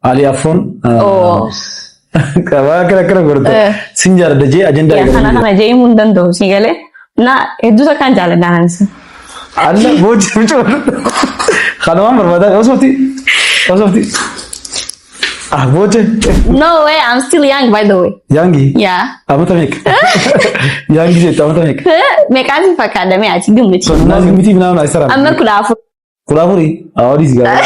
Ali Afron. Oh. Kara gordo. Sinjara daje agenda. Ya kana jee mundan do sigale. Na eddusa kan jaaladhaan. Allah boji mucho. Khanwa barbada osoti. Boji. No way, I'm still young by the way. Youngi? Yeah. Amatamek. Youngi je amatamek. Mekasi fakada me achi gumiti. So na gumiti bina na isara. Amma kulafu. Kulafuri? Awadi sigara.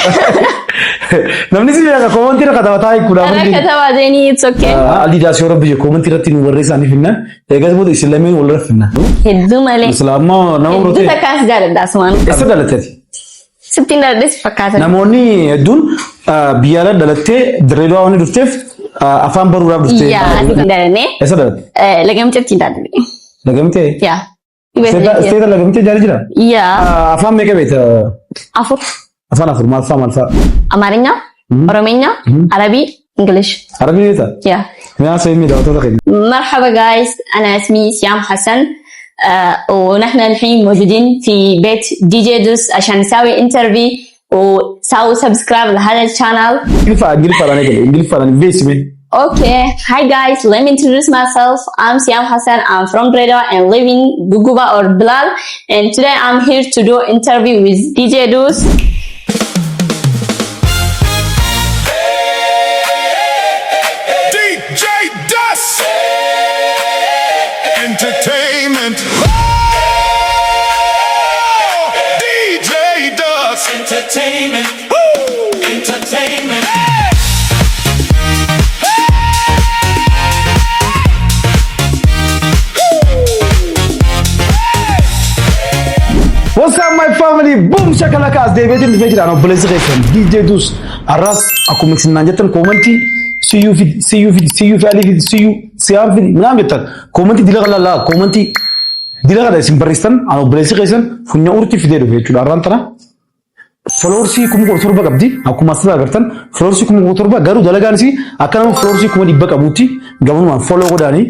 Namni si bega commenti ra kata batai kulafuri. Ana kata badeni it's okay. Ali da shoro bije commenti ra tinu warre sani finna. Egas bod islami wala finna. Heddu male. Islamma na urote. Heddu takas jaalada asman. Esa dalatati. Sittin daldis fakata. Namoni hedun biyala dalatte Dirreedawa wani duftef afaan barura dufte. Ya, sittin dalane. Esa dalat. Lagamte sittin dalane. Lagamte? Ya. Stay lagamte jari jira? Ya. Afaan meke bet? Afur. Afaan malfa. Amarinya, Orominya, Arabi, English. Arabi beta? Ya. ما سيدني دعوتك خير. مرحبا جايز، أنا اسمي سيام حسن ونحن الحين موجودين في بيت دي جي دوس عشان نسوي انترفيو وسووا سبسكرايب لهذا الشانل. Okay, hi guys, let me introduce myself. I'm Siyam Hassan. I'm from Dhuga and live in Dhuga or Bilal. And today I'm here to do interview with DJ Dus. Entertainment. Oh, DJ does entertainment. Entertainment. What's up, my family? Boom, shakalaka. Deebisteetti dhufee jira. Obboleessi keessan DJ Dus arras akkuma isin naan jettan commenti see you Ali see you Siyam naan jettan commenti dila qalala commenti dila qala isin barreessan obboleessi keessan funya urti fidee dhufe jechuudha. Arraan tana Florsi kuma torba qabdi akkuma asirraa agartan Florsi kuma torba garuu dalagaansi akkanuma Florsi kuma dhibba qabutti gabanumaan follow godhaanii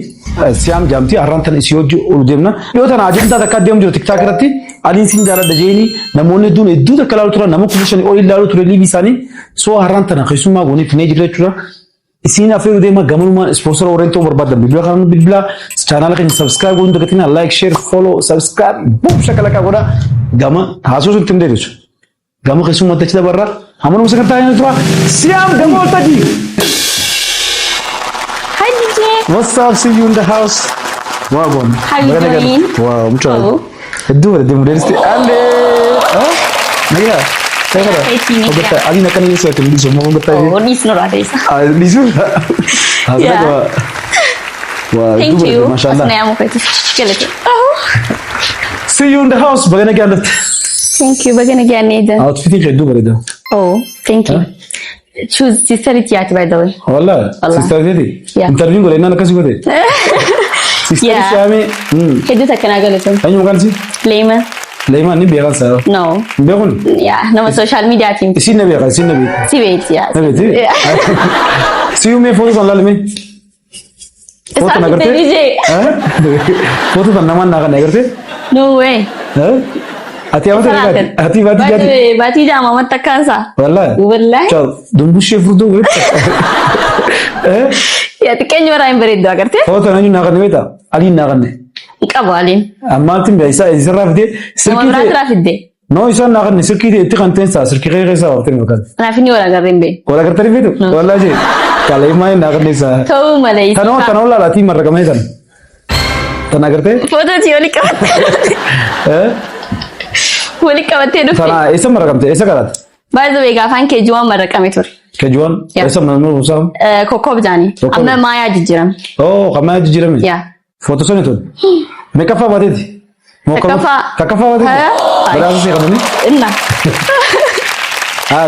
Siyam jaamti arraan tana isii hojii ol deemna yoo tana ajandaa takka deemu jiru TikTok irratti aliin sin jaalladha jeeni namoonni hedduu takka ilaalu turan nama kuma shanii ol ilaalu ture liibii isaanii soo arraan tana keessummaa goonee finee jira jechuudha. Isiin afeeru deema gabanumaan sponsor orientoo barbaadan bilbila kan bilbila channel keenya subscribe godhuun dagatina like share follow subscribe boom shakalaka godha gama haasoo sun timdee jechuudha. Gama keessummaa tachi dabarra hamanuma sagantaa inni tura Siyam gamoo tadi. Hi DJ. What's up? See you in the house. Wow, bon. How you doing? Wow, mucho. Hedduu wala deemu deemiste ande. Nagaa. Nagaa. Obata ali nakani yesu ati ndizo mo obata. Oh, this no right. Ndizo. Yeah. Wow. Thank you. Mashallah. Asnayamu kwetu. Keleke. See you in the house. Bagana ganda. Thank you. Bagana ganda. Outfit hedduu barida. Oh, thank you. Choose sister Tiat by the way. Wallah. Sister dedi. Interview gore nana kasi gore. Sister Siyam. Hedduu takana galatu. Anyu gansi? Lema. Lema ni beekan sa. No. Beekun? Yeah, no social media team. Isin na beekan, isin na beekan. Sibet, yeah. Sibet. See you me photo kan lalme. Photo na karte? DJ. Photo kan naman na kan karte? No way. Ati awat ni ati bati jadi. Bati jama mat takansa. Wallahi. Wallahi. Ciao, dumbu chef do. Ya tiken jora yang bereddo karte? Photo na na kan beta. Ali na kan. Ikabalin. Amma tim bisa isra fide. Sirki de. No isa na kan sirki de ti kan tensa sirki kaya sa waktu ni kan. Ana fini wala garimbe. Wala karte ni betu. Wallahi. Kalau mai na kan sa. Kau malai. Tano la lati marra kamai tan. Tana karte? Foto cioli kamat. Wali kamat tu. Tana isa marra kamte isa karat. By the way, gafan kejuan marra kami tur. Kejuan? Isa mana usam? Kokob jani. Amma maya jijiram. Oh, kamaya jijiram. Ya. Foto sana tu. Mekafa badet. Kakafa badet. Berapa sih kamu ni? Enam.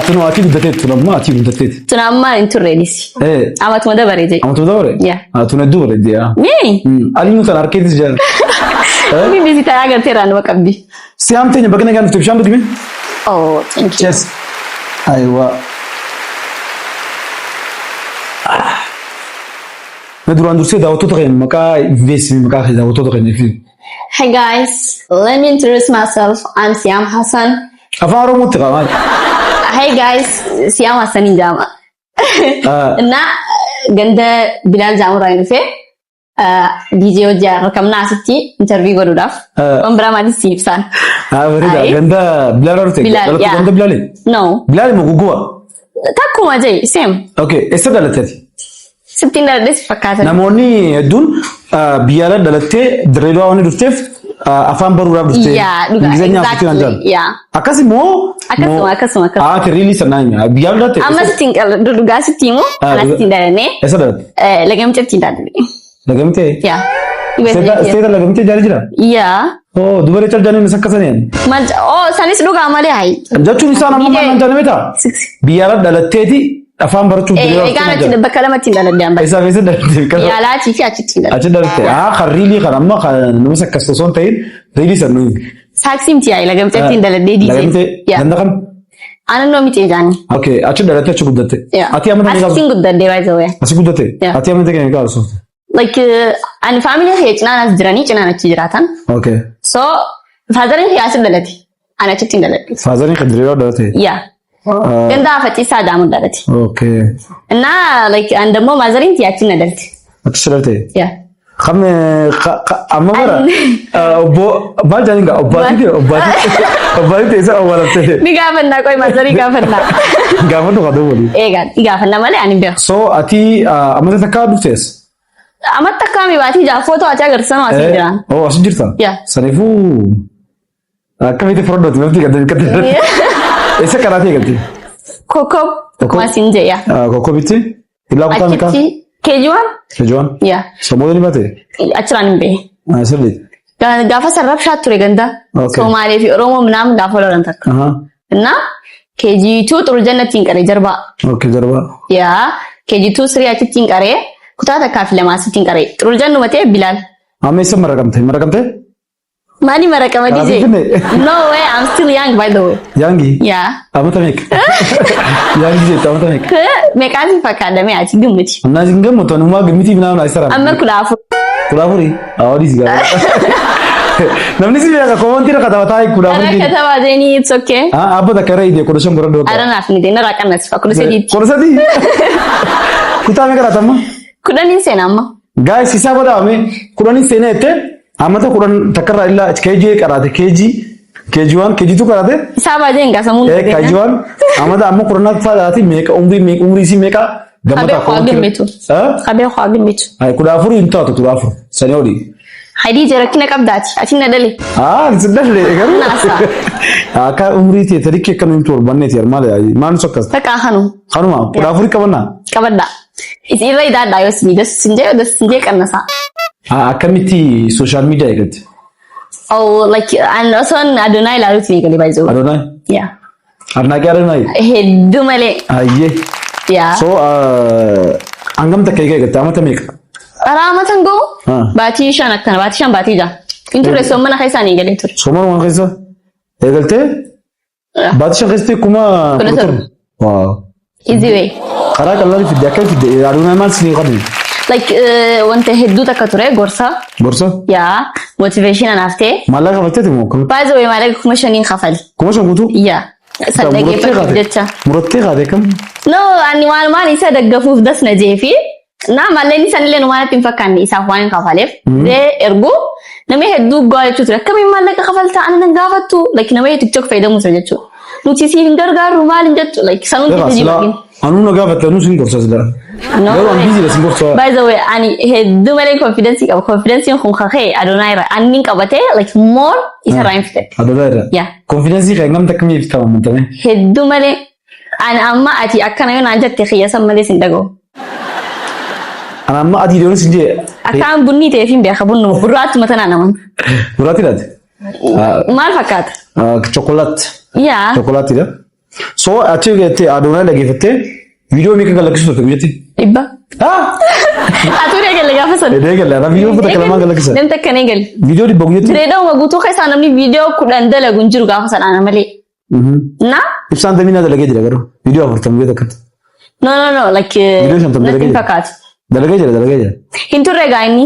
Tu no ati budatet, tu nama ati budatet. Tu nama itu redis. Amat muda bereje. Amat muda bere? Ya. Tu nak dua bereje ya. Me? Ali nutan arkedis jalan. Ini bisa agar teran wakabdi. Siyam tanya bagaimana kan tuh Siyam tu gimana? Oh, thank you. Yes. Aywa. मैं दुरान दूसरे दावतों तक हैं मका वेस्ट में मका है दावतों तक हैं फिर Hi guys, let me introduce myself. I'm Siyam Hassan. अफारों मुत्तक़ा Hey guys, Siyam Hassan in Jama. እና ገንደ ቢላል ጃሙራ ይንፈ ዲጄ ወጃ ረከምና ስቲ ኢንተርቪው ጎዱዳፍ ወንብራ ማለት ሲብሳን ወሪዳ ገንደ ቢላል ሩቴ ገንደ ቢላል ነው ቢላል መጉጉዋ ታኩማ ጀይ ሴም ኦኬ እስተዳለተቲ ስብቲን ዳለስ ፈካተ ናሞኒ ዱን ቢያለ ዳለቴ ድሬዳዋ ሆነ ዱፍቴፍ afaan baruudhaaf dhuftee ingilizeenyaa afaan anjaan akkasi moo akkasuma kirriili sanaa biyyaa bilaate amma sittiin dhugaa sittiin moo ana sittiin dalane eessa dalatte lagamte sittiin dalane lagamte yaa seeta lagamte jaali jira yaa dubaree caljaanii mis akkasanii sanis dhugaa malee hayi jechuun isaan amma maal anjaan beeta biyyaa dhalatteeti afaan barachuu diree eegaanatti bakka lamatti daladaan isa keessa dalatte yaalaatii fi achitti achi dalatte qarriili kan amma kan nama sakkas osoo hin ta'in riilii sannu saaksimti yaa lagamte sittiin daladee diisee lagamte ganda kam ana noo miti jaani okay achi dalatte achi guddatte ati amma tani achi guddadde by the way achi guddatte ati amma tani kan kaasu like ani family hee cinaan as jiranii cinaan achi jiraatan okay so fazarin hee as dalate ana achitti dalate fazarin kadriyo dalate yeah ganda afati saadamu dalate okay እና like andamo mazarin tiyachi nadalate achi dalate yeah kham amma bara bo ba janinga obati isa awalate ni gafanna koy mazari gafanna gafanna qado wali gafanna male ani be so ati amata takka duftes amatta kami baati ja photo acha garsano asi jira asi jirta yeah sanifu akkamite frodot mafti gadan kadar esa karate gati kokop masinje ya kokobiti ila kutame ka kejuan ya so modeli bate achran be asli gafa sarraf shature ganda somali fi oromo mnam gafa loran tak እና keji2 ጥሩ ጀነቲን ቀረ ጀርባ ኦኬ ጀርባ ያ keji2 ስሪያችን ቀረ ኩታታ ካፍ ለማስቲን ቀረ ጥሩ ጀኑ መቴ ቢላል አሜሰ መረቀምተ Mani merekam DJ? No way, I'm still young by the way. Youngi? Yeah. Amata mek. Youngi je amata mek. Mek asi fakada me achi gumiti. Amna jingam to numa gumiti bina na isara. Amma kulafu. Kulafuri? Awadi siga. Namni si ya comment tira kata watai kulafuri. Ara kata wajeni it's okay. Abba da kare ide kodasham gorando. Ara nafni de na rakan nas fa kodasedi. Kodasedi. Kutame karata amma. Kudani sena amma. Guys hisaba da ame kudani sena ette amata kudan takarra illa kg karate kg1 kg2 karate saba jenga samun kg1 amata amma kudan fadati meka umri si meka gamata ko gimitu kabe ko gimitu ay kudafuru inta to tudafuru sanyodi hadi jera kina kabdati atina dale sidale garu aka umri te tarike kanum to banne te mala man sokkas taka hanuma kudafuru kabada is irra ida dayos ni das sinje kannasa akkamiti social media eegatti like and also Adonai laaluti eegale by the way Adonai yeah arnagi Adonai heddu male ayye yeah so angam takke eegatti amata meek aramatan go baati shan akkana baati shan baati ja inture somana khaysan eegale tur somana wan khaysa eegalte baati shan khayste kuma wow easy way qara kallari fi dakati Adonai mal sini qadi like wante heddu takature gorsa ya motivation anafte malaga batete mo by the way malaga kuma shanin khafali kuma shan gutu ya sadage pajecha muratti gade kam no ani mal isa dagafuf das najefi na maleni sanle no malatin fakkan isa hwan khafalef de ergo name heddu golechutre kam malaga khafalta an ngafatu like name tiktok fayda musajechu nuti si gargaru mal injatu like sanun tijibin anu nagafata nu sin gorsa zla no I'm busy la sin gorsa by the way ani heddu male confidence khun khahe Adonai ra anin qabate like more is a rhyme fit Adonai ra yeah confidence ka ngam takmi fita mantane heddu male an amma ati akkana yona jatte khiyasa male sindago ana amma adi de sinje akan bunni te fin be khabunno burat matana naman burat ila mal fakat chocolate yeah chocolate ila so ati gete Adonai lagi fite video mi ka galaksu to gete ibba ature gele gafasa de gele na video fita kalama galaksa dem takkane gel video di bogu yete redo magutu khaysa namni video kudan dala gunjuru gafasa na male na ibsan damina dala gede garo video afurtam gede kat no like video shantam dala gede fakat Dalagee jira. Hinturre gaa'inni.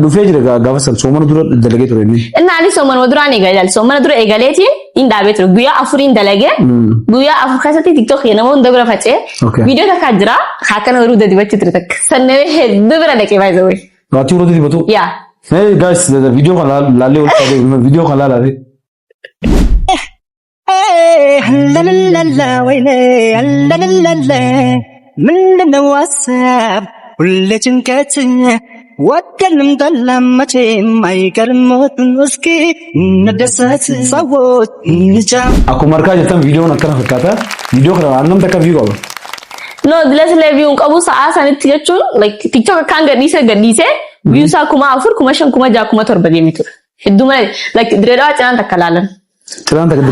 Dhufee jira gaafa san soomana dura dalagee ture inni. Inni soomana duraan eegale soomana dura eegaleeti hin dhaabee ture guyyaa afuriin dalagee guyyaa afur keessatti tiktok nama hunda bira facee viidiyoo takka jira akkana waruu dibachuu ture takka sannee hedduu bira dhaqee baay'ee wayii. Waatii warra dibatu? Yaa. Hey guys viidiyoo kan laallee ol qabee viidiyoo kan laalaa. La la la la wayne la la la la min na WhatsApp ulle ጭንቀት ወደንም ጠላም መቼም አይቀርሞት እስኪ እንደሰት ሰዎች እንጃ akkuma argaa jirtan viidiyoon akkana fakkaata viidiyoo kana annam takka view qaba no dilas le view qabu sa'a sanitti jechuun like tiktok kan gadhiise view saa 4,000 5,000 6,000 7,000 deemee ture hedduu malee like direedhaa cinaan takka laalan. Cinaan takka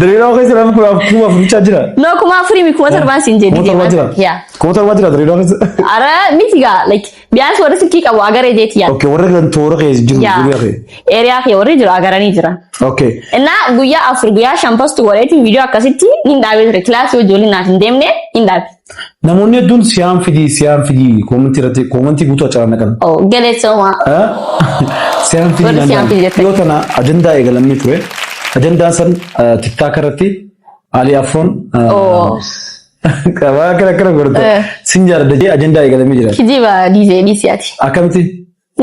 direedhaa keessa nama kuma afuricha jira. No 4,000 7,000 siin jedhi. Kuma torba jira direedhaa keessa. Ara miti gaa like biyaas warra silkii qabu agaree jeeti yaa. Okay warra kan toora keessa jiru guyyaa kee. Eriyaa kee warri jiru agaranii jira. Okay. Innaa guyyaa afur guyyaa shan postu godheeti viidiyoo akkasitti hin dhaabee ture kilaasii ijoollee naaf hin deemne hin dhaabe. Namoonni hedduun siyam fidii koomentii guutuu acaraan naqan. Oh galeessoma. Siyam fidii yoo tana ajandaa eegalamee ture ajandaan san tiktaak irratti Ali Afroon qabaa akkana godhata sin jaaladha ajandaa eegalamee jira. Kijiba DC'aati. Akkamitti?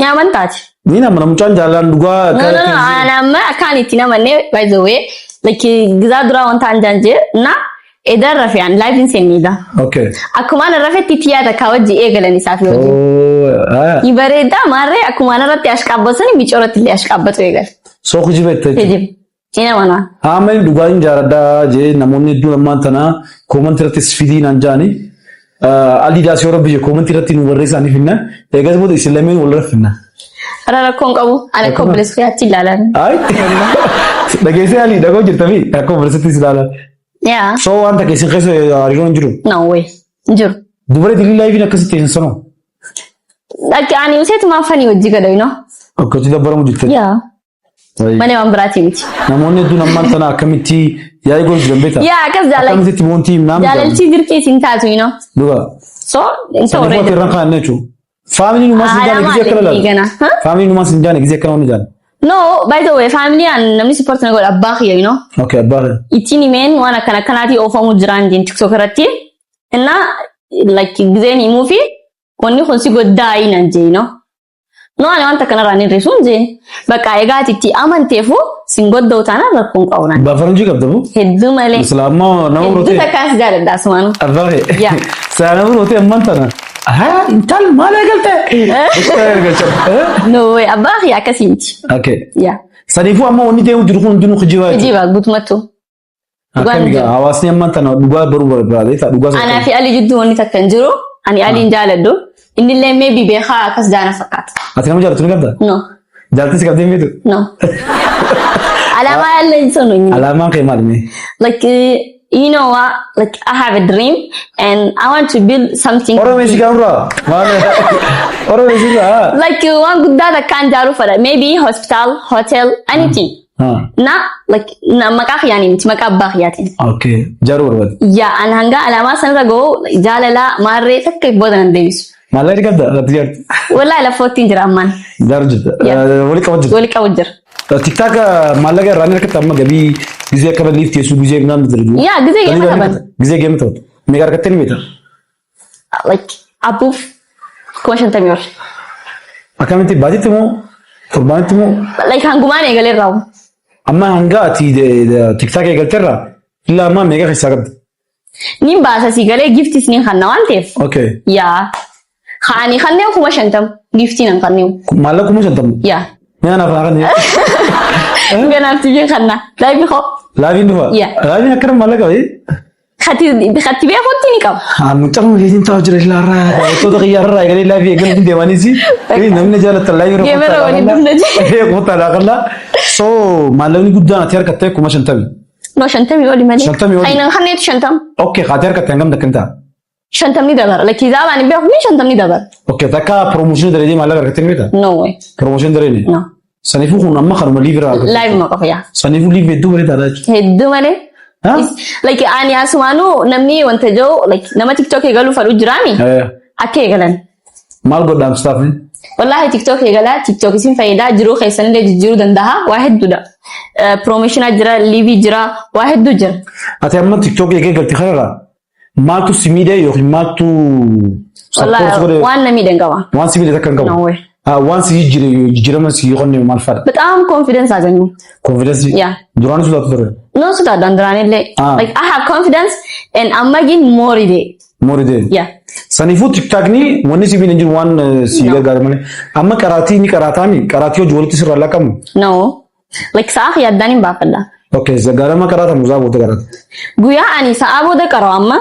Nyaaman taati. Ni nama mucaan jaalalaan dhugaa. No nama akkaan itti namanne by the way like gizaa duraa wanta anjaanjee na edan rafiyaan live inseenidha. Okay. Akkuma rafetti tiyaata kawajji eegalan isaaf yoo jiru. Ibareeda maarree akkuma irratti ashqabbatanii micoratti illee ashqabbatu eegal. Soo kujiba itti. Kijib. Ina mana. Ameen dhugaa hin jaaladhaa jee namoonni hedduun ammaan tana koomentii irratti fidii naan jaani. Aliidaas yoo rabbi koomentii irratti nu barreessanii finna. Eegas booda isin lameen wal finna. Ara rakkoon qabu ana koompilees fiyaatti ilaalan. Ay. Dhageessee alii dhagoo jirtami akka koompileesitti ilaalan. Yeah. So wanta keessin keessa hariiroo hin jiru. No way. Jiru. Dubaree dilii laayiviin akkasitti hin sanoo. Like ani useetu maafanii hojii gada you know. Akkasitti dabbaramu jirte. Yeah. Malee waan biraati miti. Namoonni hedduun ammaan tana akkamitti yaa'ii gochuu jiran beektaa? Yeah akkas jaalala. Akkamitti boontii naam jaalalchi dirqii siin taatu you know. Dhuga. So inta warreen. Saniifuu irraan kaa'an jechuun. Faamilii numaa sin jaane gizee akkana laala. Faamilii numaa sin jaane gizee akkana wani jaane. No, by the way, family and namni support na god Abbaa here, you know. Okay, Abbaa. Itini men wana kana kanati ofamu jiran din TikTok irratti. Inna like gizeni movie wonni khonsi goddaai nanje, you know. No ani wanta kana rani resunje. Baka egaati ti amantefu sin goddo tana rakkon qawna. Ba faranji qabdabu? Heddu male. Islaama na urote. Heddu takas jara dasmanu. Abbaa. Yeah. Sana urote amman tana. Aha, intal maala galte. No way, Abbaa ya kasinti. Okay. Yeah. Saniifuu amma wanni deemu jiru kun hundinuu kijiba. Kijiba guutumatu. Akkamiga hawaasni amman tana dhugaa baruu barbaade ta dhugaa. Ana fi Ali jiddu wanni takkan jiru. Ani Ali jaaladdu. Innillee maybe beekaa akkas jaana fakkaata. Ati nama jaalatu ni qabda? No. Jaalatti si qabdee miitu? No. Alaamaa yaallee hin sonu. Alaamaan kee maali mee? Like you know what? Like I have a dream and I want to build something. Oro mesi kamera. Mana? Oro mesi ka? Like one good that can jaru for that. Maybe hospital, hotel, anything. Na like na makak yani mti makak Abbaa yatin. Okay. Jaru berbad. Ya anhanga alama sanra go Jaalala marre takkai bodan devis. Malah ni kabda ratiyar. Wallahi la 14 jiraman. Jaru jida. Wali kawajir. Wali kawajir. TikTok malah ke runner ke tamma gabi gizee kaban lift yesu gizee nam dirju. Ya gizee game kaban. Gizee game tot. Megar katen mita. Like abuf question time yor. Akamiti budget mo kurbanit mo. Like hangumane egale raw. Amma hanga ati TikTok egalterra illa amma mega hisagad. Nin baasa sigale giftis nin khanna wantef. Okay. Ya. Khani khanne kuma shantam giftin an khanne. Malah kuma shantam. Ya. Ni ana fara ni. Ngana tije khanna. Live kho. Live ni Ya. Live ni akram malah kau. khati be khotti ni kam. Mucam lejin tahu jelas lara. Itu dah kaya lara. Kali live egal di mana sih? Ini namanya jalan terlalu ramai. Gamer wani dumna je. Kota dah kala. So malah ni gudang hatiar kata kuma shantam. No shantam yoli mali. Shantam yoli. Ay nang khanne shantam. Okay, hatiar kata engam dah kenta. Shantam ni dabar. Like izaba ni be khni shantam ni dabar. Okay, taka promotion dari dia malah kata ni tak? No way. Promotion dari ni. No. Sanifu kun amma kharum live ra. Live ma kafaya. Sanifu live itu boleh tak ada. Heddu male. Like ani asmanu namni wanta jo like nama TikTok egalu faru jirani. akka eegalan. Maal godhaam staafni? Wallahi TikTok eegala TikTok isin fayyadaa jiruu keessanillee jijjiiruu danda'a waa hedduudha. Promotionaa jira, liivii jira, waa hedduu jira. Ati amma TikTok eegalti kanarraa maaltu si miidhee yookiin maaltu wallahi waan na miidhan qaba. waan si miidhee takka hin qabu. waan si jijjiirama si qonnee maal faadha? በጣም ኮንፊደንስ አገኙ። ኮንፊደንስ Yeah. duraan sulatu ture. No sudah dandranillee. Like I have confidence and I'm making more ide. Moridee. Yeah. Saniifuu tiktaakni wanni si miidhan jiru waan si gargaara malee amma qaraatii ni qaraataami qaraatii hojii walitti sirraa laqamu. No. Like sa'a yaaddan hin baafadha. Okay zagaarama qaraatamu zaabota qaraata. Guyyaa ani sa'a booda qaroo amma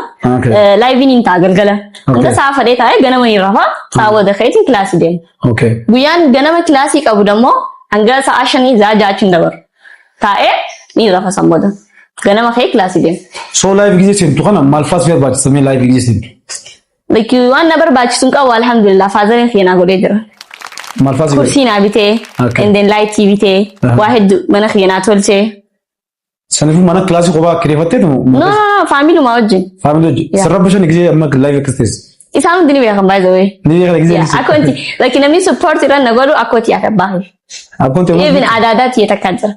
live in ta'a galgala. Hanga sa'a fadhee taa'ee ganama hin rafa sa'a booda keetiin kilaasii deema. Okay. Guyyaan ganama kilaasii qabu dammoo hanga sa'a 5 jaachuun dabaru. Taa'ee ni rafa san booda. Ganama kee kilaasii deema. So live gisee seentu kana maal faas fi barbaachisamee live gisee seentu? Like waan na barbaachisuun qabu alhamdulillah faazariin keenyaa godhee jira. Maal faas Kursii naa bitee and then light bitee waa hedduu mana keenyaa tolchee. Saniifuu mana kilaasii qophaa kireeffattee tumu? No, faamiluma wajjin. Faamilii hojii. Sirra bishaan gisee amma live akkas teessu. Isaan hundi ni beekan by the way. Ni beekan gisee gisee. Akkooti like namni support irra na godhu akkooti akka bahe. Akkooti waan. Even adaadaatti yetakkaa jira.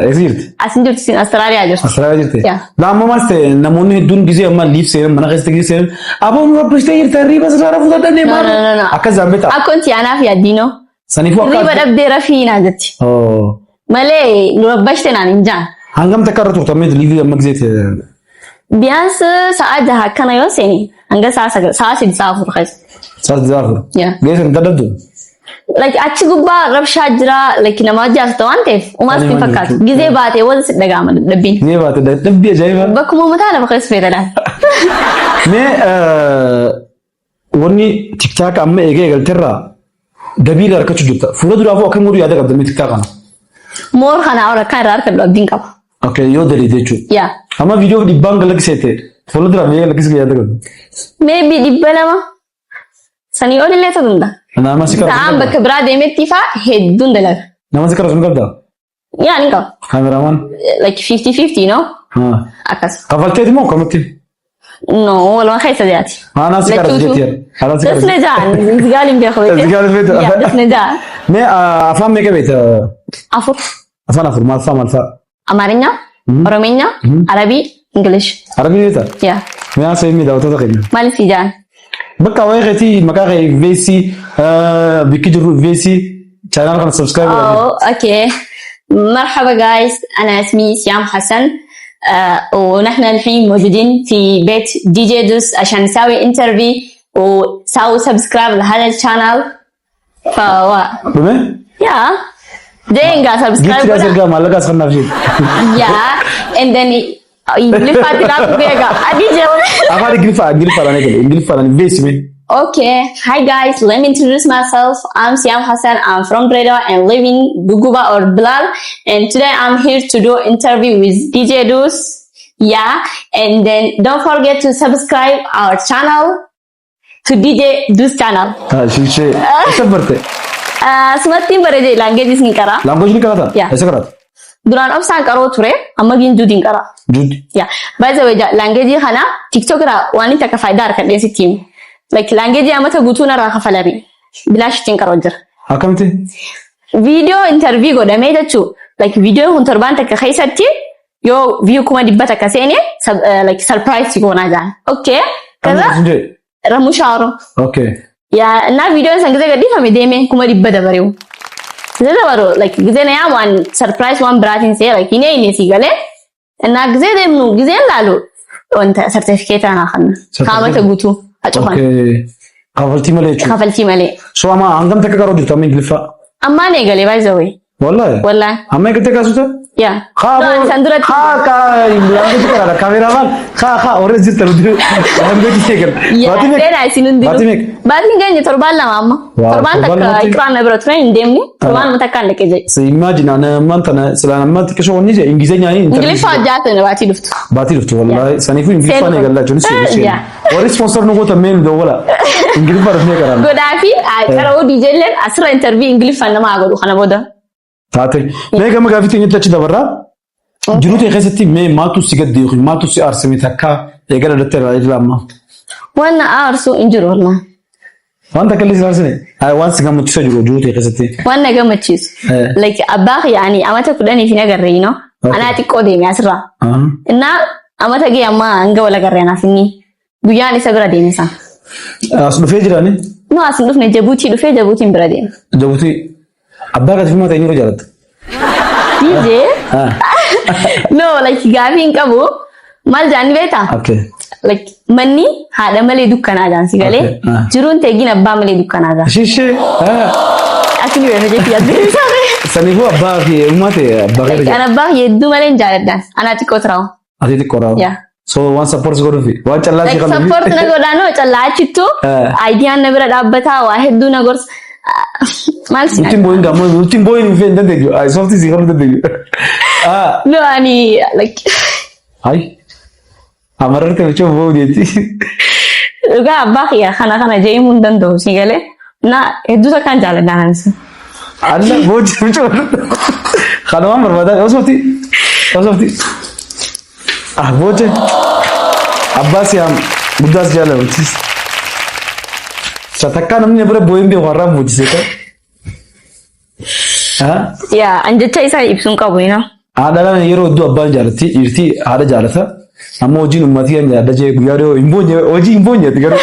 Exirti. Asin jirtu sin Australia jirtu. Australia jirti. Yeah. Amma mas ta'e namoonni hedduun gisee amma liif seenan mana keessatti gisee seenan aboon rabbistee jirta riba sirraa fudhatanii maal? No. Akka zaambeta. Akkooti anaaf yaaddiino. Saniifuu akka. Riba dhabdee rafiinaa jetti. Oh. Malee nu rabbashte naan hin jaan. Hangam takka irra turtamee liivii amma gisee ta'e. Biyyaans sa'a jaha akkana yoo seeni hanga sa'a 6 sa'a 4 keessa. Sa'a zaafur. Yeah. Geessan dadhabdu. Like achi gubbaa rabshaa jira like nama jaasta waan ta'eef umaas hin fakkaatu. Gizee baatee wal si dhagaama dadhabbiin. Gizee baatee dadhabbii ajaa'iba. Bakkuma mataa lafa keessa fayyadalaan. Mee wanni tiktaak amma eegalterraa gabiila harkachuu jirta. Fuula duraafuu akka muuduu yaada qabda mee tiktaak kana? Moor kana awra kan irraa harka abdiin qaba. Okay yoo dalii jechuudha. Yeah. Amma viidiyoo dhibbaan galaksite fuula duraa mee galaksite yaada qabda? Maybe 200 sanii olillee ta'uu danda'a. Nama si karaa. Ta'an bakka biraa deemetti faa hedduun dalaga. Nama si karaa sun qabda? Yaa ni qaba. Kaameramaan? Like 50-50 no? Akkas. Kafalteeti moo kamatti? No, walumaa keessa jaati. Ana si karaa jetti yaa. Dasne jaan, zigaalin beeku beekte. Zigaalin beekte. Yaa, dasne jaan. Mee afaan meeqa beekta? Afur. Afaan afur maal fa'a? Amaarinya, Orominya, Arabii, English. Arabii beekta? Yaa. Mee asii mi daawwattoota keenya? Maaliif si jaan? Bakka waa'ee keetii maqaa kee veesii bikki jiru veesii chaanal kana subscribe godhaa. Oh, okay. مرحبا جايز أنا اسمي سيام حسن ونحن الحين موجودين في بيت دي جي دوس عشان نسوي انترفيو وسووا سبسكرايب لهذا الشانل بمين؟ يا دينغا سبسكرايب جبت راسك قام على قاس خلنا فيه يا and then يلفات لك بيجا أدي جوا أفعل جلفة أنا كده جلفة أنا بيسمي. Okay, hi guys, let me introduce myself. I'm Siyam Hassan. I'm from Breda and live in Dhuga or Bilal. And today I'm here to do interview with DJ Dus. Yeah, and then don't forget to subscribe our channel to DJ Dus channel. شيء. إيش برته؟ سمعتين بريدي language ni kara. Language ni kara? Yeah. إيش kara? Duraan obsaan qaroo ture amma gin judin kara. Jud. Yeah. By the way, language kana TikTok ra waan inta ka faayidaa argadhee sittiin. Like language amata guutuun irraa kafalame bilaashitiin qaroo jira. Akkamti? Video interview godhamee jechuun like video kun torbaan takka keessatti yoo view 100 takka seene like surprise goonaa jaan. Okay. Kaza ramu shaaro. Okay. Ya na video san gize gadifame deeme 100 dabareewu. Gize dabaru like gize na yaa waan surprise waan biraatiin see like ine si galee na gize deemnu gize laalu wanta certificate ana kanna. Kaamata guutuu. Okay. Kafaltii malee jechuudha. Kafaltii malee. So amma hangam takka qaroo jirtu amma ingiliffa? Ammaan eegalee by the way. Wallahi? Wallahi. Amma eegalte kaasuta? Yeah. Haa sanduratti. language kara kameraman. Ores jirta nuti language seegal. Baati meeq? Seena isin hundi. Baati meeq? Baatiin keenya torbaan lama amma. Torbaan takka ikraan na bira ture hin deemne. Torbaan takka hin dhaqee. So imagine ana mantana silaan amma xiqqoo shoo ni ingilizenya ni Ingiliffa jaatana baatii dhuftu. Baatii dhuftu wallahi saniifuu ingiliffa ne galla jonni seegal. Warri sponsor nu goota meen dawwala. Ingiliffa rafne garan. Godaafi qaroo DJ leen asira interview ingiliffa nama godhu kana booda. Taate mee gama gaafii teenya tachi dabarraa jiruutu keessatti mee maaltu si gadde yookiin maaltu si aarsame takka eegala dattee irraa amma. Wanna aarsu hin jiru wallah. Wanta kalli silaasine. Waan si gammachiisa jiru juutee keessatti. Waan na gammachiisu. Like abbaa yaani amata kudhanii fi nagarree you know. Anaa xiqqoo deeme asirraa. Innaa amata gee amma hanga wal agarree anaaf inni guyyaan isa bira deeme san. As dhufee jiraani? No as dhufne Jabuutii dhufee Jabuutiin bira deeme. Jabuutii abbaa gadi filmaa ta'e ni jaalatta. DJ? No like gaaffii hin qabu maal jaanni beektaa? Okay. Like manni haadha malee dukkanaa jaansi galee jiruun teegin abbaa malee dukkanaa jaan. Shishee. Asini weesoo jechuudha yaaddeessaa. Saniifuu abbaa fi uummate abbaa gadi. Kan abbaa hedduu malee hin jaaladhaan anaa xiqqoo tiraawu. Ati xiqqoo raawu. Yeah. So waan support godhuufi waan callaa si qabdu. Support na godhaanoo callaa achittu aayidiyaan na bira dhaabbataa waa hedduu na gorsa. Maal si? Ultiin booyin hin dandeeyu. Softi si qabdu dandeeyu. No ani like. Hai. Amararte mucho boodeeti. Dhugaa abbaa kiyya kana jeemuu hin danda'u si galee na hedduuta kan jaaladhaan ansi. Allah boodi mucho. Kana waan barbaadan osofti. Boode. Abbaa Siyam guddaas jaalatu. Satakkaa namni bira booyin bee warraan boodisee ta'e. Yaa anjecha isaa ibsuun qabu you know. Haadhaan yeroo hedduu abbaan jaalatti dhiirtii haadha jaalata. Amma hojiin uummatii kan jaallata jee guyyaa dhiyoo hin boonye hojii hin boonyeeti garuu.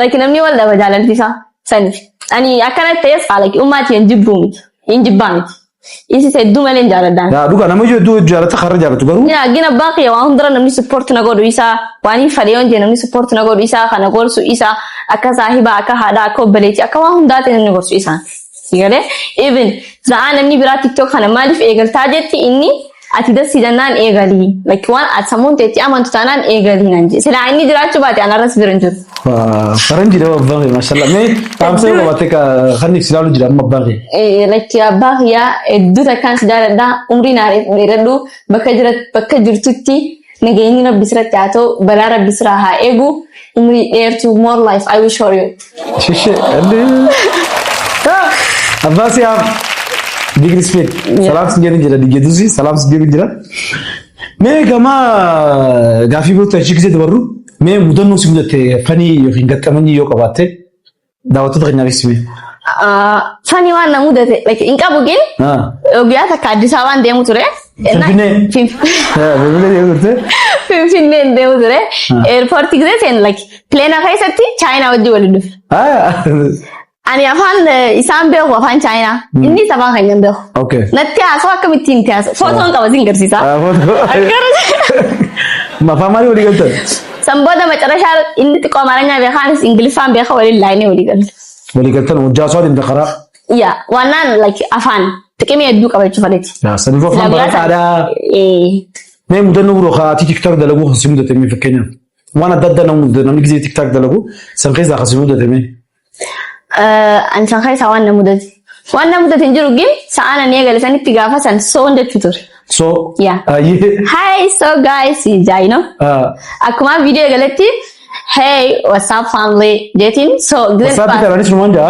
Like namni wal dhaba jaalaltiisa saniif. Ani akkanatti ta'es like uummatii hin jibbuu miti. Hin jibbaa miti. Isis hedduu malee hin jaaladhaan. Yaa dhugaa nama hedduu jaalata karra jaalatu garuu. Yaa gina abbaa kiyya waan hundara namni support na godhu isaa waan hin fadhiyoon jee namni support na godhu isaa kana gorsu isaa akka saahibaa akka haadhaa akka obboleetii akka waan hundaati namni gorsu isaa. Sigalee even za'aa namni biraa TikTok kana maaliif eegaltaa jetti inni ati dasii jannaan eegalii like waan ati sammuun teetti amantu taanaan eegalii nan jee silaa inni jiraachuu baate anarras bira hin jiru. Faranjii dha abbaan kee mashallah mee taamsee qabattee kan ibsilaalu jira amma abbaan kee. Like abbaa kiyyaa hedduu takkaan si jaaladhaa umrii naareef dheeradhu bakka jirtutti nageenyi rabbi sirratti haa ta'u balaa rabbi siraa haa eegu umrii dheertuu more life I wish for you. Shishee Abbaa Siyam big respect. Salam sinjeni jira digedusi salam sinjeni jira. Mee gama gaaffii goota ishee dabarru mee mudannoo si mudate fanii yookiin gaxamanii yoo qabaatte daawwattoota keenyaaf ibsime. Fanii waan na mudate like hin qabu gin guyyaa takka Addis Ababaan deemu ture. Finfinnee deemu ture. Airport gisee like plane keessatti China wajji waliin dhufe. Ani afaan isaan beeku afaan China. Inni afaan keenya beeku. Okay. Natti haasoo akkamittiin itti haasoo. Footoon qaba siin garsiisa. Afaan maalii walii galtan? Sanbooda macarashaa inni xiqqoo Amaaranya beekaanis Ingiliffaan beeka waliin laayinee walii galtan. Walii galtan hojjaa soo adeemta karaa? Yaa waannaan like afaan xiqqimee hedduu qabachuu faleeti. Yaa saniifuu afaan barataadhaa. Mee mudannoo biroo ati TikTok dalagu kan si mudate mee fakkeenyaaf. Waan adda addaa namni gisee TikTok dalagu san keessaa kan si mudate mee? An san kai sawan namudati. Wan namudati jiru gin saana ne gale sanitti gaafa san so nda tutur. So yeah. Hi so guys jai no. Akuma video galatti hey what's up family dating so what's up kita rani semua anda.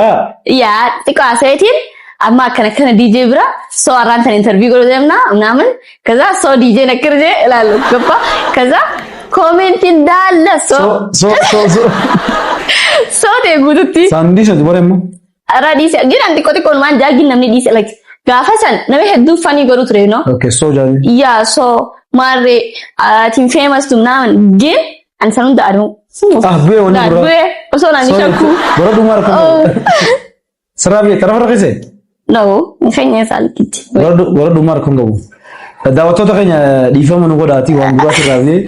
Yeah, tiko asetin amma kana DJ bra so arantan interview golo demna naman kaza so DJ nakirje lalu gappa kaza comment dalla so so de gudutti sandi sa dibaremu ara dise gina ndiko tiko man jagi namni dise like gafa san nawe heddu fani goru ture no okay so jani yeah so mare team famous to now gin and sanu da adu be woni bro so na ni shaku bro dumar ko sarabi tarafara kese no ngenya salkiti bro dumar ko ngabu daawwattoota keenya dhiifama nu godhaati waan gurraa sirraabee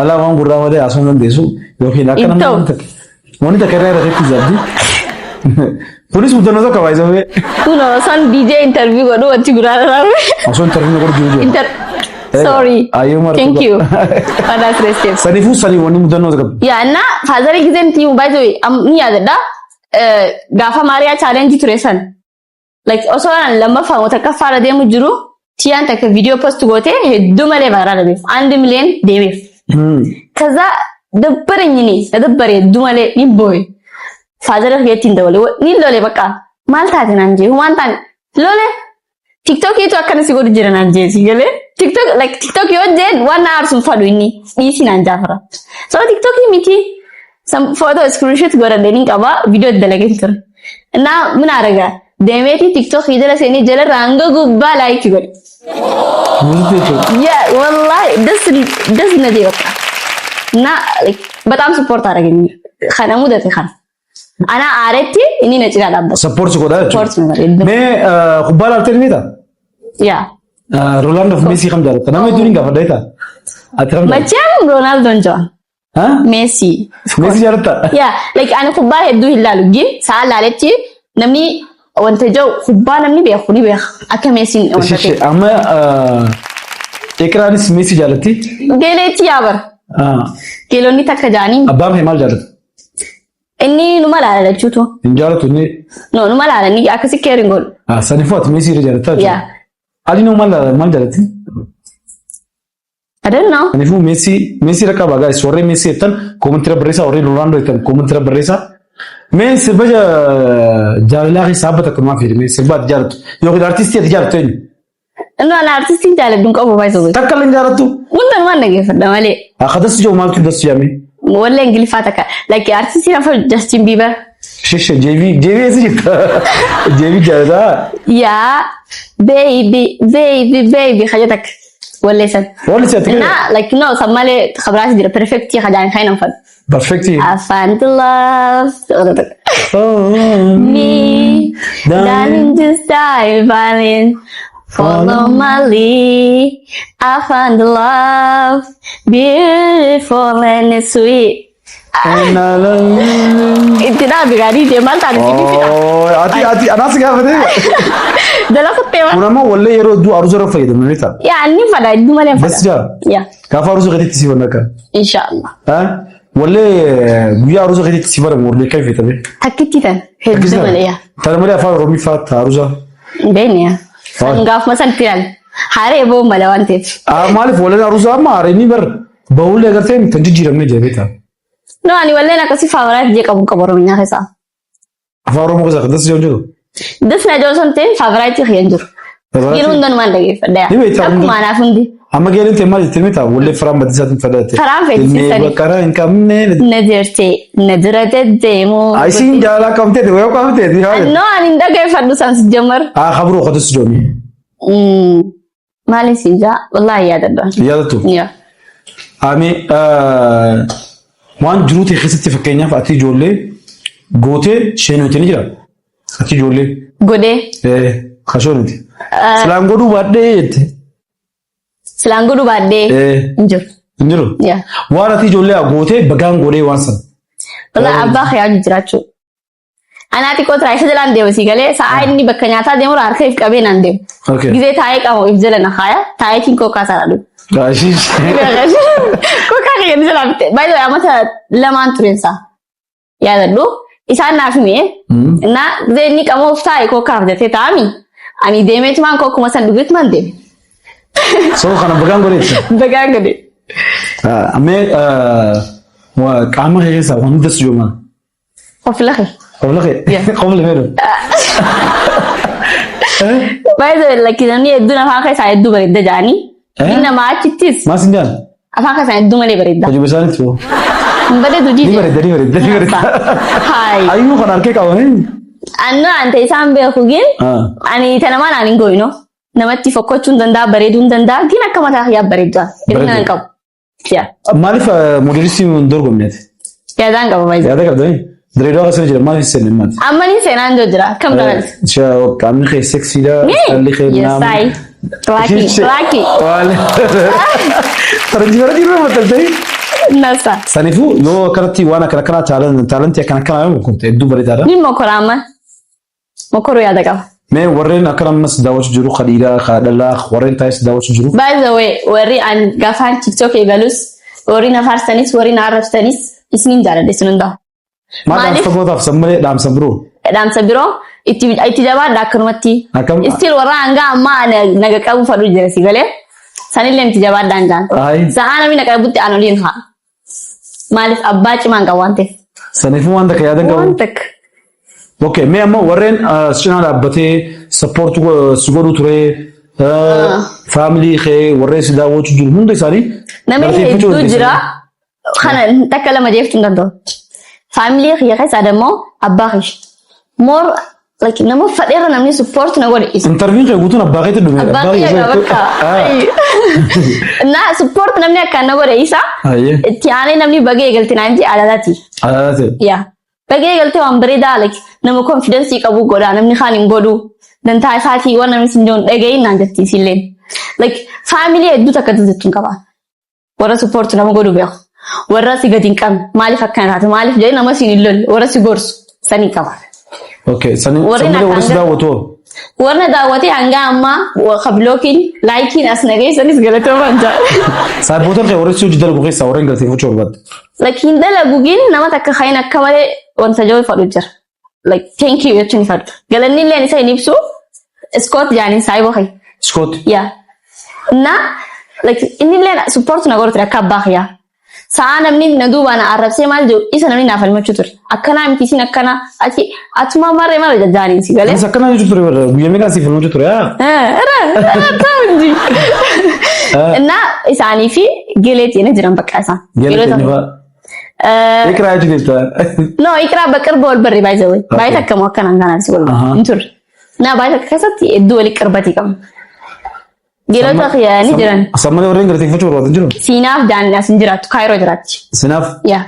ala waan gurraa malee asuma dandeessu yookiin akka namni wani takka irraa irratti zabdi polis mudannoo tokko baay'isee no son DJ interview godhu wanti gurraa irraa osoo interview godhu jiru sorry thank you that's received sanifu sani wani mudannoo tokko ya na fazari gizen ti mbaito ni yadda gafa Maria challenge ture san like osoo lamma faamo takka fara deemu jiru Tiyan takka video post goote hedduu malee baay'ee dhabeef 1 million deemeef. Kaza dabbareenyi ni dabbare hedduu malee ni boy. Faadara feetiin dawale ni lole bakka maal taate naan jee waan taan lole TikTok itu akkana si godhu jira naan jee si galee TikTok yoo jee waan aarsuun fadhu inni dhiisi naan jaafara. So TikTok miti some photo screenshot godhadhanii qaba video dalagee ture. Innaa min araga deemeeti TikTok jala seenii jala raanga gubbaa like godhe. Yeah, wallahi das nadi bakka. Na like በጣም support አደረገኝ. Kana mudate kana. Ana aaretti inni na cira dabba. Support godha. Support me kubbaa laaltee mita? Yeah. Rolando Messi kam jaalata. Namni duri gafa dayta. Macam Ronaldo njo. Huh? Messi. Messi jaalata. Yeah, like ana kubbaa hedduu hin laalu gi saa laaletti namni wanta jau kubbaa namni beeku ni beeka akka Messi wanta ta'e. Amma ekraanis Messi jaalatti. Geleetti yaabar. Geelonni takka jaanii. Abbaan kee maal jaalata? Inni numa laala jechuutu. Hin jaalatu ni. No numa laala ni akkasi keerin godhu. Sanifu ati Messi jaalata. Yeah. Ali no maal jaalati? I don't know. Sanifu Messi rakka bagaa warri Messi etan komentira barreessa warri Ronaldo etan komentira barreessa. Mee sirba jaalalaa keessaa abbata kunumaa fiidime sirba ati jaalatu yookiin artistii ati jaalatu eenyu? Inni waan artistiin jaaladhu qabu baay'ee. Takka illee jaalatu. Wanta waan dhageeffadha malee. Akkadas ijoo maaltu das yaame? Wallee Ingiliffaa takka like artistiin afa Justin Bieber. Shisha JV esi jirta. JV jaalata. Yeah, baby xaja takka. Wallee san. Wallee san. Na like no sammalee khabraas jira perfect xajaan khayna fad. Perfect. I found the love. Me, darling, just dive violin. Follow my lead. I found the love, beautiful and sweet. Itu dah berani dia mantap di sini. Oh, ati anak sekarang apa? Dalam ketewa. Munama walle yero du aruza rafa itu menita. Ya, ini pada itu mana pada. Bas ja. Ya. Kafa aruza kati tisi wanaka. Insyaallah. Ha? Walle guya aruza kati tisi bara murle kaifa tabe. Takiti tan. Hezdu mana ya. Tara mali afa romi fat aruza. Bene ya. Enggak masan piran. Hari ibu malawan tip. Malif walle aruza ma ini ber. Baule agar tem tanjijira me jabeta. No, ani walle nak kasih favorit dia kamu kabaromnya kesa. Favorit mo kesa das jonjo. Das na Johnson te favorit dia yanjur. Girundan man lagi pada. Aku mana fundi. Amma gelin temal itilmita walle faram badisat fadate. Faram fedisi tani. Bakara inkam ne. Nadirte, nadirate demo. Aisin jala kamte de wayo kamte di ha. No, ani ndaga fadu sans jamar. Khabru khadas jomi. Mali sinja wallahi yadada. Yadatu. Ya. Ami waan jiruuti keessatti fakkeenyaaf ati ijoollee gootee sheenuuti ni jira. Ati ijoollee. Godee. Khashoonuti. Silaan godhuu baadhee jette. Silaan godhuu baadhee. Injiru. Injiru. Ya. Waan ati ijoollee gootee bagaan godhee waan san. Wallahi abbaa kiyyaa jiraachuu. Anaati kootraa isa jalaan deemu si galee sa'aa inni bakka nyaataa deemu harka if qabee naan deemu. Gizee taa'ee qabu if jala na kaaya taa'eetiin kookaa sana dhufu. Ashish. Kookaa kiyya ni jala bitte. Baay'ee amata lamaan turensa. Yaadadhu isaan naaf himee na gizee inni qabuuf taa'e kookaa fidatee taa'ami. Ani deemeetumaan kookuma san dhugeetumaan deeme. So kana bagaan godheessa. Bagaan godhe. Amee qaama keessaa waan hundas joomaa. Of lafe. Qoblaqe. Qoble meedo. Baay'ee lakkisamni hedduu afaan keessaa hedduu bareedda jaanii. Inni nama achittis. Maas hin jaan? Afaan keessaa hedduu malee bareedda. Hojii isaaniitti hoo? Bareedu jiidhe. Ni bareedda. Hayi. Ayyuu kan harkee qabanii. Anno ante isaan beeku gin. Ani ita namaan ani hin gooyino. Namatti fokkachuu hin danda'a bareeduu hin danda'a gin akka mataa kiyyaa bareedda. Inni nan qabu. Maaliif moodelistii hin dorgomneeti? Yaadaan qaba baay'ee. Yaada qabdanii? Direedoo asirra jira maaliif seenan maati? Amma ni seenaan jira kam dalan? Qaamni kee seksiidha. Dhalli kee naama. Raaki. Taranjibara jiruu mataltanii? Nasa. Saniifuu yoo akkanatti waan akkana taalantii akkana yoo kunte hedduu bareedaadha. Ni mokoraa amma. Mokoruu yaada qaba. Mee warreen akkana ammas daawwachuu jiru kadhiidhaa kadhalaa warreen taa'es daawwachuu jiru. By the way warri an gaafaan TikTok eegalus warri na faarsanis warri na arrabsanis isiniin jaaladha isin hundaa. Maal fagootaaf sammalee dhaamsa biroo? Dhaamsa biroo itti jabaadha akkanumatti. Istiin warra hangaa ammaa naga qabu fadhu jira si galee sanillee itti jabaadhaan jaan. Sa'aa namni naqa qabutti aan oliin haa. Maaliif abbaa cimaan qabu waan ta'eef. Saniifuu waan takka yaadan qabu. Waan takka. Okay, mee ammoo warreen cinaa dhaabbatee sappoortu si godhu ture faamilii kee warreen si daawwachuu jiru hunda isaanii. Namni hedduu jira kana takka lama jeeftuu hin danda'u. family khiyya keessa adammoo abbaa kish more like nama fadheera namni support na godhe isa interview kee guutuun abbaa keetti dhume abbaa kiyya bakka na support namni akka na godhe isa itti aanee namni bagee galti naan ji adadati yeah bagee galti waan bareedaa like nama confidence qabu godha namni kaan hin godhu dantaa isaatii waan namni sinjoon dhagayin naan jetti silleen like family hedduu takka tuzettuun qaba warra support nama godhu beeku warra si gadi hin qabne maaliif akkana taate maaliif jedhee nama siin hin lolle warra si gorsu sanii qaba. Okay, warri daawwatu. Warri daawwatee hanga amma kablookiin laayikiin as nageessanis galatoomaan jira. Saabootaan kee warri si hojii dalagu keessaa warreen galtee fuuchuu barbaadde. Like hin dalaguugiin nama takka kayin akka malee wanta jawu fadhu jira. Like thank you jechuun fadhu. Galanni illee isa hin ibsu Scott jaaniin saayiboo kayi. Scott. Yeah. Na like inni illee support na godhu akka abbaa kiyyaa. Sa'a namni na duuba na arrabsee maal jiru isa namni naaf falmachuu ture. Akkana miti isin akkana ati atuma marree mara jajjaaniin si galee. Isa akkana jechuu ture warra guyyaa meeqaa si falmachuu ture ta'uunji. Na isaanii fi geleetii na jiran bakka isaan. Geleetii ni fa'a. Ikraa jechuun jechuudha. No ikraa bakka irba wal barree baay'ee zawwee. Baay'ee takkamoo akkanaan kanaan si wal hin turre. Na baay'ee takka keessatti hedduu walitti qarbatii qabu. Geelota khiyyaanii jiran. Sammalee warreen galateeffachuu barbaadu jiru. Siinaaf daannaas hin jiraattu Kaayiroo jiraatti. Sinaaf? Yaa.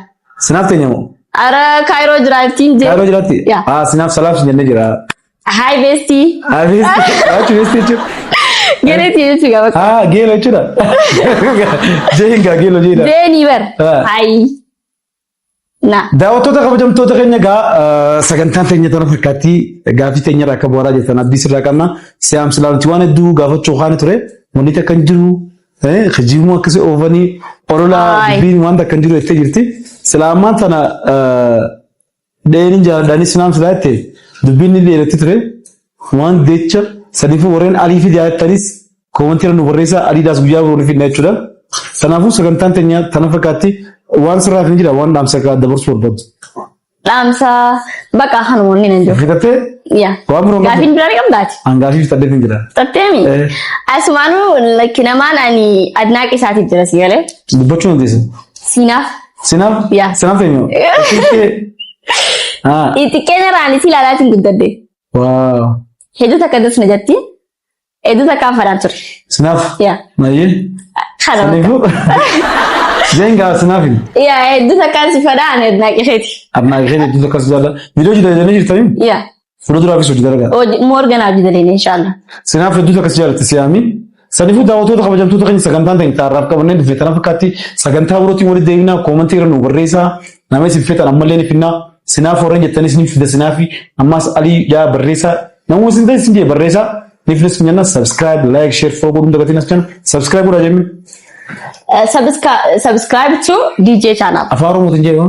Sinaaf teenyamoo? Ara Kaayiroo jiraatti. Kaayiroo jiraatti? Yaa. Sinaaf salaaf sin jennee jira. Hi bestie. Hi bestie. Achi bestie jechuudha. Geeleetii jechuudha bakka. Geelo jechuudha. Jeenga geelo jeedha. Jeenii bar. Hi. Na. Daawwattoota kabajamtoota keenya gaa sagantaan teenya tana fakkaatti gaaffii teenya irraa akka bu'aaraa jirtan abdii sirraa qabna. Siyaam silaanuti waan hedduu gaafachuu kaan ture. Wanni takka hin jiru. Jiimuu akkasii oofanii ololaa dubbiin waan takka hin jiru jettee jirti. Silaamaan tana dheeniin jaaladhanii sinaam silaa jettee dubbiin illee irratti ture. Waan deecha sadiifuu warreen alii fi jaallattanis koomantiira nu barreessaa adiidhaas guyyaa biroo ni fidna jechuudha. Kanaafuu sagantaan teenya tana fakkaatti. Waan sirraa fi jira waan dhaamsa akka dabarsuu barbaadu. Dhaamsa bakka hanuunni nan jiru. Fitattee? Yaa. Waan biroo gaaffiin biraa qabdaati. Gaafii fitadhee hin jira. Tatteemi. Asumaanuu like namaan ani adnaaq isaatiif jira si galee. Dubbachuu hin deessu. Siinaaf. Sinaaf? Yaa. Sinaaf eenyu? Xiqqeen irraan si ilaalaatiin guddadde. Waaw. Hedduu takka dasna jetti. Hedduu takka afadhaan ture. Sinaaf? Yaa. Maayee? Kana Zenga sinaafin. Yaa hedduu takkaan si fadhaan adnaaqisheeti. Adnaaqisheeti hedduu takka si jaalla. Viidiyoo jidalanii jirtanii? Yaa. Fuulduraafis hojii dalagaa. Morganaaf jidaleen inshallah. Sinaaf hedduu takka si jaallatti siyaami. Saniifuu daawwattoota kabajamtoota keenya sagantaan ta'e taarraaf qabannee dhufne tana fakkaatti sagantaa birootiin walitti deebinaa koomantii irra nu barreessaa nama isin feetan ammallee ni finnaa sinaaf warreen jettanis ni fida sinaafi ammaas alii yaa barreessaa namuu isin ta'e isin jee barreessaa ni fidas finyanna subscribe like share follow godhuun dagatiin as channel subscribe godhaa jemmi. Subscribe to DJ channel. Afaan Oromootiin jedhu.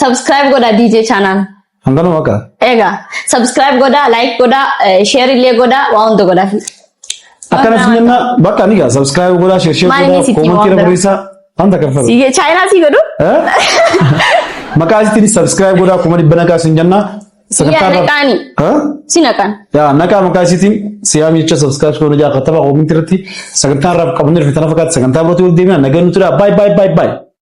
Subscribe godhaa DJ channel. Hangana maka. Egaa subscribe godhaa like godhaa share illee godhaa waa hunda godhaa. Akkana finyanna bakka ni gaa subscribe godhaa share godhaa koomantii irra barreessaa handa kan fayyadu. Sige China si godhu. Maqaa isitiin subscribe godhaa koomantii bana kaasin jennaa. Yaa naqaani. Si naqaan. Yaa naqaa maqaa isitiin siyaam jecha subscribe godhaa jaa kataba koomantii irratti sagantaa irraa qabannee dhufne tana fakkaatti sagantaa birootii wal deemnaa nagaan nuti bye bye bye bye.